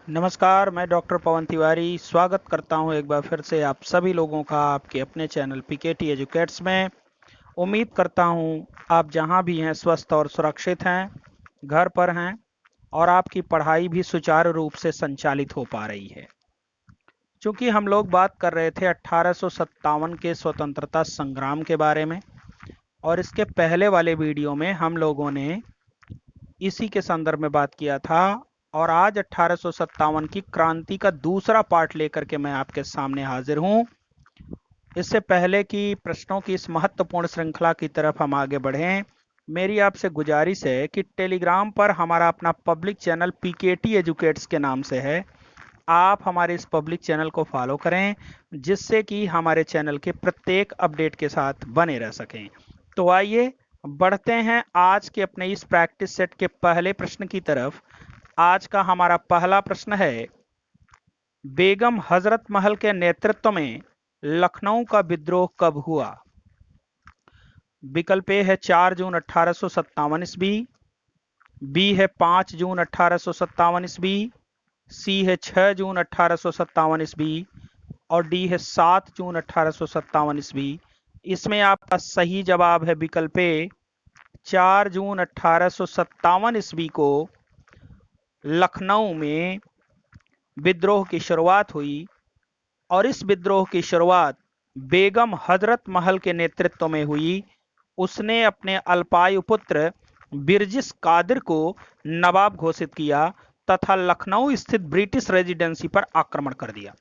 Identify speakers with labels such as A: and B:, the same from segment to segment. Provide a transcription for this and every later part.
A: नमस्कार, मैं डॉक्टर पवन तिवारी स्वागत करता हूं एक बार फिर से आप सभी लोगों का आपके अपने चैनल पीकेटी एजुकेट्स में। उम्मीद करता हूं आप जहां भी हैं स्वस्थ और सुरक्षित हैं, घर पर हैं और आपकी पढ़ाई भी सुचारू रूप से संचालित हो पा रही है। चूंकि हम लोग बात कर रहे थे 1857 के स्वतंत्रता संग्राम के बारे में और इसके पहले वाले वीडियो में हम लोगों ने इसी के संदर्भ में बात किया था और आज 1857 की क्रांति का दूसरा पार्ट लेकर के मैं आपके सामने हाजिर हूं। इससे पहले कि प्रश्नों की इस महत्वपूर्ण श्रृंखला की तरफ हम आगे बढ़ें, मेरी आपसे गुजारिश है कि टेलीग्राम पर हमारा अपना पब्लिक चैनल पीकेटी एजुकेट्स के नाम से है। आप हमारे इस पब्लिक चैनल को फॉलो करें जिससे कि हमारे चैनल के प्रत्येक अपडेट के साथ बने रह सकें। तो आइए बढ़ते हैं आज के अपने इस प्रैक्टिस सेट के पहले प्रश्न की तरफ। आज का हमारा पहला प्रश्न है, बेगम हजरत महल के नेतृत्व में लखनऊ का विद्रोह कब हुआ? विकल्प ए है 4 जून 1857 ईस्वी, बी है 5 जून 1857 ईस्वी, सी है 6 जून 1857 ईस्वी और डी है 7 जून 1857 ईस्वी। इसमें आपका सही जवाब है विकल्प ए 4 जून 1857 ईस्वी को लखनऊ में विद्रोह की शुरुआत हुई और इस विद्रोह की शुरुआत बेगम हजरत महल के नेतृत्व में हुई। उसने अपने अल्पायु पुत्र बिरजिस कादिर को नवाब घोषित किया तथा लखनऊ स्थित ब्रिटिश रेजिडेंसी पर आक्रमण कर दिया।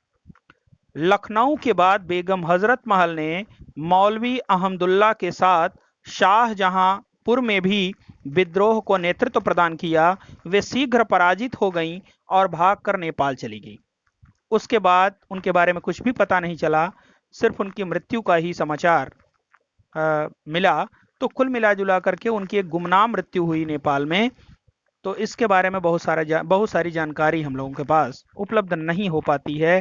A: लखनऊ के बाद बेगम हजरत महल ने मौलवी अहमदुल्ला के साथ शाहजहांपुर में भी विद्रोह को नेतृत्व प्रदान किया। वे शीघ्र पराजित हो गईं और भागकर नेपाल चली गई। उसके बाद उनके बारे में कुछ भी पता नहीं चला, सिर्फ उनकी मृत्यु का ही समाचार मिला। तो कुल मिला जुला करके उनकी एक गुमनाम मृत्यु हुई नेपाल में। तो इसके बारे में बहुत सारी जानकारी हम लोगों के पास उपलब्ध नहीं हो पाती है।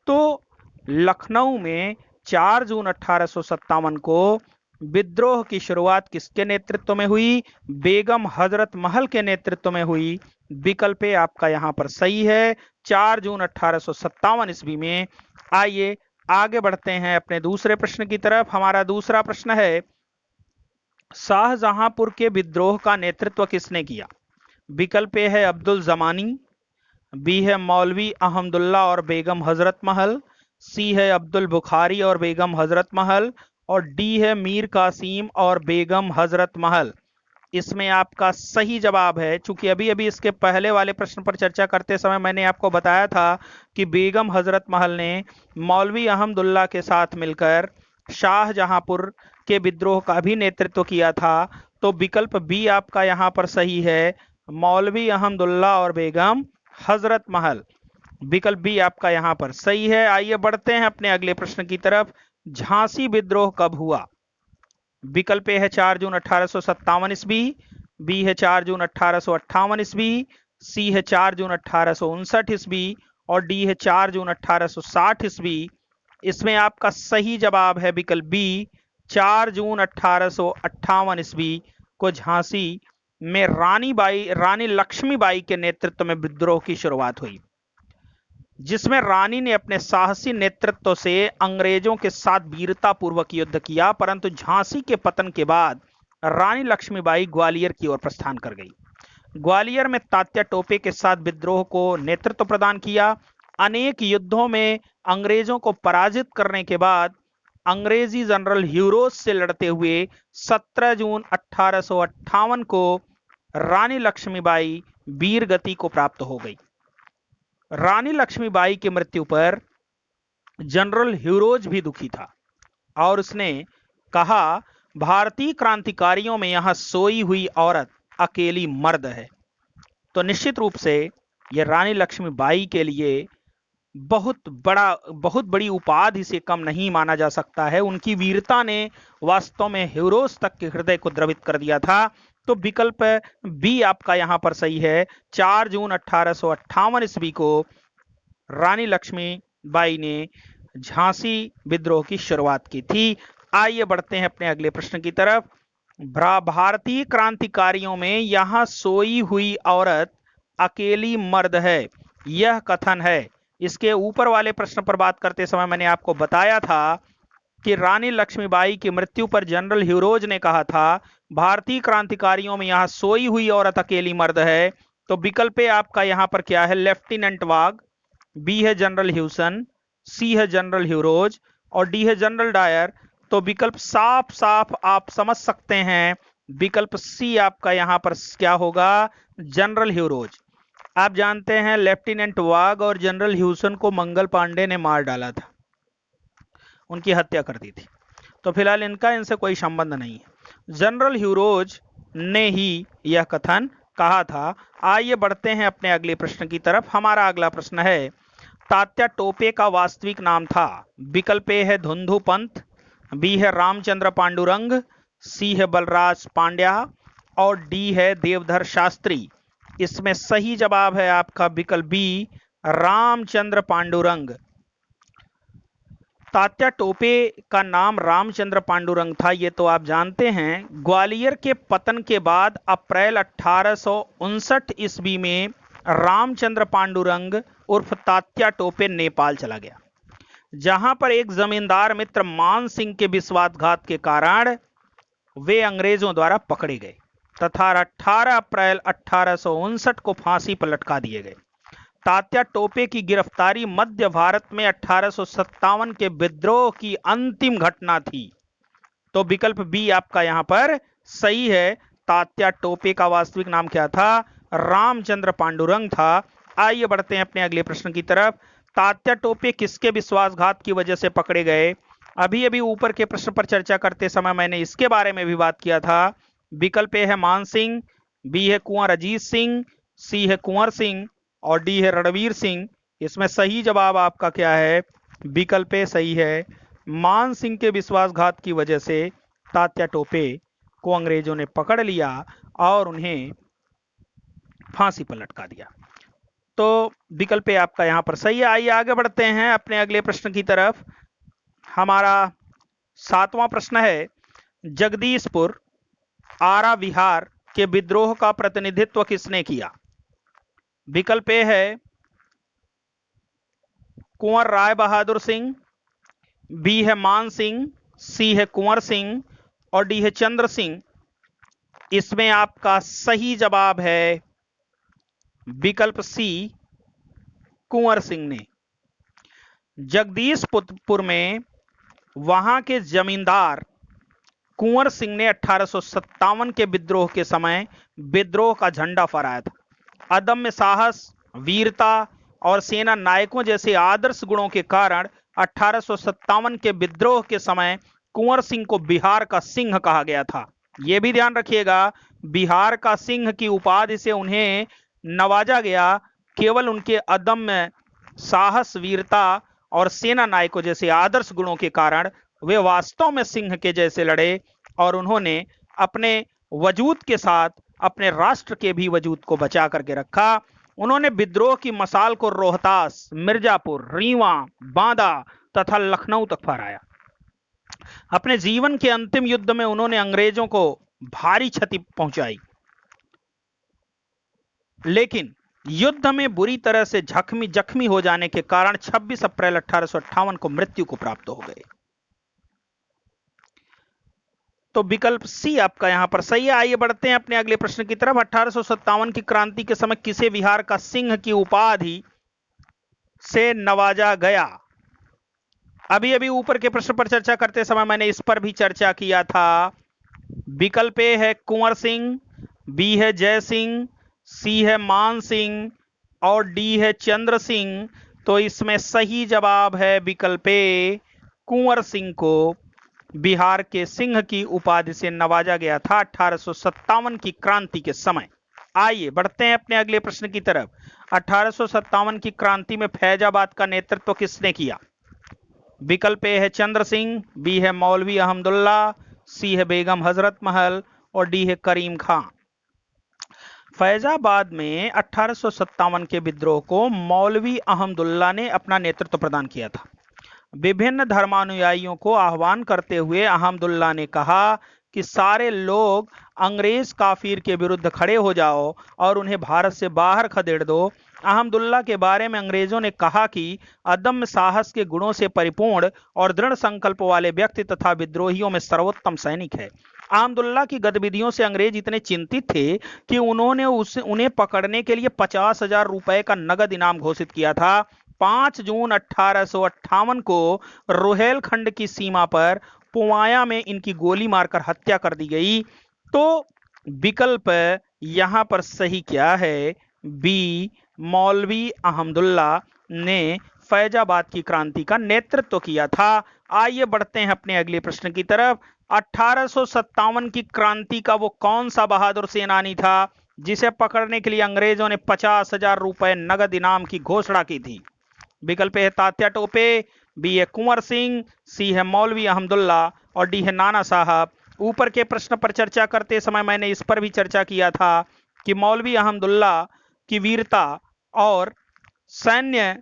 A: तो लखनऊ में 4 जून 1857 को विद्रोह की शुरुआत किसके नेतृत्व में हुई? बेगम हजरत महल के नेतृत्व में हुई। विकल्प आपका यहां पर सही है, 4 जून 1857 ईस्वी में। आइए आगे बढ़ते हैं अपने दूसरे प्रश्न की तरफ। हमारा दूसरा प्रश्न है, शाहजहांपुर के विद्रोह का नेतृत्व किसने किया? विकल्प ए है अब्दुल जमानी, बी है मौलवी अहमदुल्ला और बेगम हजरत महल, सी है अब्दुल बुखारी और बेगम हजरत महल और डी है मीर कासिम और बेगम हजरत महल। इसमें आपका सही जवाब है, चूंकि अभी अभी इसके पहले वाले प्रश्न पर चर्चा करते समय मैंने आपको बताया था कि बेगम हजरत महल ने मौलवी अहमदुल्ला के साथ मिलकर शाहजहांपुर के विद्रोह का भी नेतृत्व किया था। तो विकल्प बी आपका यहां पर सही है, मौलवी अहमदुल्ला और बेगम हजरत महल। विकल्प बी आपका यहां पर सही है। आइए बढ़ते हैं अपने अगले प्रश्न की तरफ। झांसी विद्रोह कब हुआ? विकल्प ए है 4 जून 1857 ईस्वी, बी है 4 जून 1858 ईस्वी, सी है 4 जून 1859 ईस्वी और डी है 4 जून 1860 ईस्वी। इसमें आपका सही जवाब है विकल्प बी, 4 जून 1858 ईस्वी को झांसी में रानी लक्ष्मीबाई के नेतृत्व में विद्रोह की शुरुआत हुई, जिसमें रानी ने अपने साहसी नेतृत्व से अंग्रेजों के साथ वीरतापूर्वक युद्ध किया। परंतु झांसी के पतन के बाद रानी लक्ष्मीबाई ग्वालियर की ओर प्रस्थान कर गई। ग्वालियर में तात्या टोपे के साथ विद्रोह को नेतृत्व प्रदान किया। अनेक युद्धों में अंग्रेजों को पराजित करने के बाद अंग्रेजी जनरल ह्यूरोज से लड़ते हुए 17 जून 1858 को रानी लक्ष्मीबाई वीर गति को प्राप्त हो गई। रानी लक्ष्मीबाई की मृत्यु पर जनरल ह्यूरोज भी दुखी था और उसने कहा, भारतीय क्रांतिकारियों में यहां सोई हुई औरत अकेली मर्द है। तो निश्चित रूप से यह रानी लक्ष्मीबाई के लिए बहुत बड़ी उपाधि से कम नहीं माना जा सकता है। उनकी वीरता ने वास्तव में ह्यूरोज तक के हृदय को द्रवित कर दिया था। तो विकल्प बी आपका यहां पर सही है, 4 जून 1858 ईस्वी को रानी लक्ष्मीबाई ने झांसी विद्रोह की शुरुआत की थी। आइए बढ़ते हैं अपने अगले प्रश्न की तरफ। भारतीय क्रांतिकारियों में यहां सोई हुई औरत अकेली मर्द है। यह कथन है। इसके ऊपर वाले प्रश्न पर बात करते समय मैंने आपको बताया था कि रानी लक्ष्मीबाई की मृत्यु पर जनरल ह्यूरोज ने कहा था भारतीय क्रांतिकारियों में यहां सोई हुई औरत अकेली मर्द है। तो विकल्प ए आपका यहां पर क्या है, लेफ्टिनेंट वाग, बी है जनरल ह्यूसन, सी है जनरल ह्यूरोज और डी है जनरल डायर। तो विकल्प साफ साफ आप समझ सकते हैं, विकल्प सी आपका यहां पर क्या होगा, जनरल ह्यूरोज। आप जानते हैं लेफ्टिनेंट वाग और जनरल ह्यूसन को मंगल पांडे ने मार डाला था, उनकी हत्या कर दी थी। तो फिलहाल इनका इनसे कोई संबंध नहीं है, जनरल ह्यूरोज ने ही यह कथन कहा था। आइए बढ़ते हैं अपने अगले प्रश्न की तरफ। हमारा अगला प्रश्न है, तात्या टोपे का वास्तविक नाम था। विकल्प ए है धुंधु पंत, बी है रामचंद्र पांडुरंग, सी है बलराज पांड्या और डी है देवधर शास्त्री। इसमें सही जवाब है आपका विकल्प बी, रामचंद्र पांडुरंग। तात्या टोपे का नाम रामचंद्र पांडुरंग था, ये तो आप जानते हैं। ग्वालियर के पतन के बाद अप्रैल 1859 ईस्वी में रामचंद्र पांडुरंग उर्फ तात्या टोपे नेपाल चला गया, जहां पर एक जमींदार मित्र मान सिंह के विश्वासघात के कारण वे अंग्रेजों द्वारा पकड़े गए तथा 18 अप्रैल 1859 को फांसी पर लटका दिए गए। तात्या टोपे की गिरफ्तारी मध्य भारत में 1857 के विद्रोह की अंतिम घटना थी। तो विकल्प बी आपका यहां पर सही है। तात्या टोपे का वास्तविक नाम क्या था, रामचंद्र पांडुरंग था। आइए बढ़ते हैं अपने अगले प्रश्न की तरफ। तात्या टोपे किसके विश्वासघात की वजह से पकड़े गए। अभी अभी ऊपर के प्रश्न पर चर्चा करते समय मैंने इसके बारे में भी बात किया था। विकल्प ए है मान सिंह, बी है कुंवर अजीत सिंह, सी है कुंवर सिंह और डी है रणवीर सिंह। इसमें सही जवाब आपका क्या है, विकल्प ए सही है। मान सिंह के विश्वासघात की वजह से तात्या टोपे को अंग्रेजों ने पकड़ लिया और उन्हें फांसी पर लटका दिया। तो विकल्प ए आपका यहां पर सही है। आइए आगे बढ़ते हैं अपने अगले प्रश्न की तरफ। हमारा 7वां प्रश्न है, जगदीशपुर आरा विहार के विद्रोह का प्रतिनिधित्व किसने किया। विकल्प ए है कुंवर राय बहादुर सिंह, बी है मान सिंह, सी है कुंवर सिंह और डी है चंद्र सिंह। इसमें आपका सही जवाब है विकल्प सी, कुंवर सिंह ने। जगदीशपुर में वहां के जमींदार कुंवर सिंह ने 1857 के विद्रोह के समय विद्रोह का झंडा फहराया था। अदम्य साहस, वीरता और सेना नायकों जैसे आदर्श गुणों के कारण 1857 के विद्रोह के समय कुंवर सिंह को बिहार का सिंह कहा गया था। यह भी ध्यान रखिएगा, बिहार का सिंह की उपाधि से उन्हें नवाजा गया केवल उनके अदम्य साहस, वीरता और सेना नायकों जैसे आदर्श गुणों के कारण। वे वास्तव में सिंह के जैसे लड़े और उन्होंने अपने वजूद के साथ अपने राष्ट्र के भी वजूद को बचा करके रखा। उन्होंने विद्रोह की मसाल को रोहतास, मिर्जापुर, रीवा, बांदा तथा लखनऊ तक फहराया। अपने जीवन के अंतिम युद्ध में उन्होंने अंग्रेजों को भारी क्षति पहुंचाई, लेकिन युद्ध में बुरी तरह से जख्मी हो जाने के कारण 26 अप्रैल 1858 को मृत्यु को प्राप्त हो गए। तो विकल्प सी आपका यहां पर सही है। आइए बढ़ते हैं अपने अगले प्रश्न की तरफ। 1857 की क्रांति के समय किसे बिहार का सिंह की उपाधि से नवाजा गया। अभी अभी ऊपर के प्रश्न पर चर्चा करते समय मैंने इस पर भी चर्चा किया था। विकल्प ए है कुंवर सिंह, बी है जय सिंह, सी है मान सिंह और डी है चंद्र सिंह। तो इसमें सही जवाब है विकल्प ए, कुंवर सिंह को बिहार के सिंह की उपाधि से नवाजा गया था 1857 की क्रांति के समय। आइए बढ़ते हैं अपने अगले प्रश्न की तरफ। 1857 की क्रांति में फैजाबाद का नेतृत्व किसने किया। विकल्प ए है चंद्र सिंह, बी है मौलवी अहमदुल्ला, सी है बेगम हजरत महल और डी है करीम खां। फैजाबाद में 1857 के विद्रोह को मौलवी अहमदुल्ला ने अपना नेतृत्व प्रदान किया था। विभिन्न धर्मानुयायियों को आह्वान करते हुए अहमदुल्ला ने कहा कि सारे लोग अंग्रेज काफिर के विरुद्ध खड़े हो जाओ और उन्हें भारत से बाहर खदेड़ दो अहमदुल्ला के बारे में अंग्रेजों ने कहा कि अदम्य साहस के गुणों से परिपूर्ण और दृढ़ संकल्प वाले व्यक्ति तथा विद्रोहियों में सर्वोत्तम सैनिक है। अहमदुल्ला की गतिविधियों से अंग्रेज इतने चिंतित थे कि उन्होंने उन्हें पकड़ने के लिए 50,000 रुपए का नगद इनाम घोषित किया था। 5 जून 1858 को रोहेलखंड की सीमा पर पुवाया में इनकी गोली मारकर हत्या कर दी गई। तो विकल्प यहां पर सही क्या है? बी, मौलवी अहमदुल्ला ने फैजाबाद की क्रांति का नेतृत्व किया था। आइए बढ़ते हैं अपने अगले प्रश्न की तरफ। 1857 की क्रांति का वो कौन सा बहादुर सेनानी था जिसे पकड़ने के लिए अंग्रेजों ने 50,000 रुपए नगद इनाम की घोषणा की थी? विकल्प है तात्या टोपे, बी है कुंवर सिंह, सी है मौलवी अहमदुल्ला और डी है नाना साहब। ऊपर के प्रश्न पर चर्चा करते समय मैंने इस पर भी चर्चा किया था कि मौलवी अहमदुल्ला की वीरता और सैन्य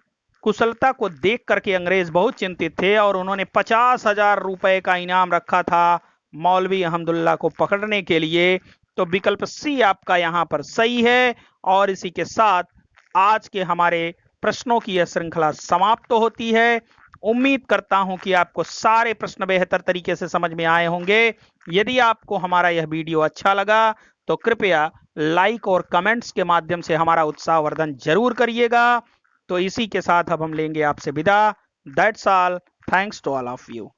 A: कुशलता को देख करके अंग्रेज बहुत चिंतित थे और उन्होंने 50,000 रुपए का इनाम रखा था मौलवी अहमदुल्ला को पकड़ने के लिए। तो विकल्प सी आपका यहां पर सही है। और इसी के साथ आज के हमारे प्रश्नों की यह श्रृंखला समाप्त होती है। उम्मीद करता हूं कि आपको सारे प्रश्न बेहतर तरीके से समझ में आए होंगे। यदि आपको हमारा यह वीडियो अच्छा लगा तो कृपया लाइक और कमेंट्स के माध्यम से हमारा उत्साहवर्धन जरूर करिएगा। तो इसी के साथ अब हम लेंगे आपसे विदा। That's all. Thanks to all of you.